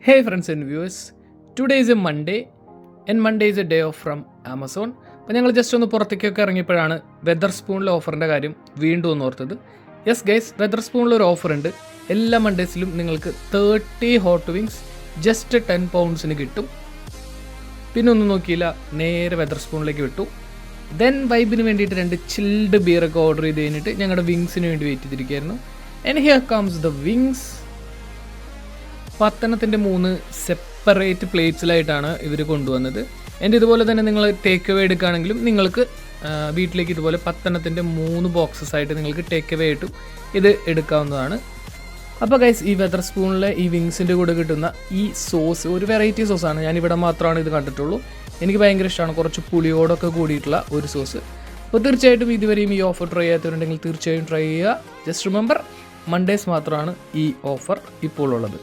Hey friends and viewers, today is a Monday and Monday is a day off from Amazon. അപ്പോൾ ഞങ്ങൾ just ഒന്ന് പുറത്തേക്കൊക്കെ ഇറങ്ങിയപ്പോഴാണ് weather സ്പൂണിലെ ഓഫറിൻ്റെ കാര്യം വീണ്ടും ഒന്ന് ഓർത്തത്. യെസ് ഗൈസ്, വെതർ സ്പൂണിലൊരു ഓഫർ ഉണ്ട്. എല്ലാ മൺഡേസിലും നിങ്ങൾക്ക് 30 ഹോട്ട് വിങ്സ് ജസ്റ്റ് 10 poundsന് കിട്ടും. പിന്നെ ഒന്നും നോക്കിയില്ല, നേരെ വെതർ സ്പൂണിലേക്ക് വിട്ടു. ദെൻ വൈബിന് വേണ്ടിയിട്ട് 2 ചിൽഡ് ബിയറൊക്കെ ഓർഡർ ചെയ്ത് കഴിഞ്ഞിട്ട് ഞങ്ങളുടെ വിങ്സിന് വേണ്ടി വെയിറ്റ് ചെയ്തിരിക്കുകയായിരുന്നു. And here comes the wings. പത്തനത്തിൻ്റെ 3 സെപ്പറേറ്റ് പ്ലേറ്റ്സിലായിട്ടാണ് ഇവർ കൊണ്ടുവന്നത്. എൻ്റെ ഇതുപോലെ തന്നെ നിങ്ങൾ ടേക്ക് അവേ എടുക്കുകയാണെങ്കിലും നിങ്ങൾക്ക് വീട്ടിലേക്ക് ഇതുപോലെ പത്തനത്തിൻ്റെ 3 ബോക്സസ് ആയിട്ട് നിങ്ങൾക്ക് ടേക്ക് അവേ ആയിട്ടും ഇത് എടുക്കാവുന്നതാണ്. അപ്പോൾ ഗൈസ്, ഈ വെതർ സ്പൂണിലെ ഈ വിങ്സിൻ്റെ കൂടെ കിട്ടുന്ന ഈ സോസ് ഒരു വെറൈറ്റി സോസാണ്. ഞാനിവിടെ മാത്രമാണ് ഇത് കണ്ടിട്ടുള്ളൂ. എനിക്ക് ഭയങ്കര ഇഷ്ടമാണ്, കുറച്ച് പുളിയോടൊക്കെ കൂടിയിട്ടുള്ള ഒരു സോസ്. അപ്പോൾ തീർച്ചയായിട്ടും ഇതുവരെയും ഈ ഓഫർ ട്രൈ ചെയ്യാത്തവരുണ്ടെങ്കിൽ തീർച്ചയായും ട്രൈ ചെയ്യുക. ജസ്റ്റ് റിമെമ്പർ, മൺഡേസ് മാത്രമാണ് ഈ ഓഫർ ഇപ്പോൾ ഉള്ളത്.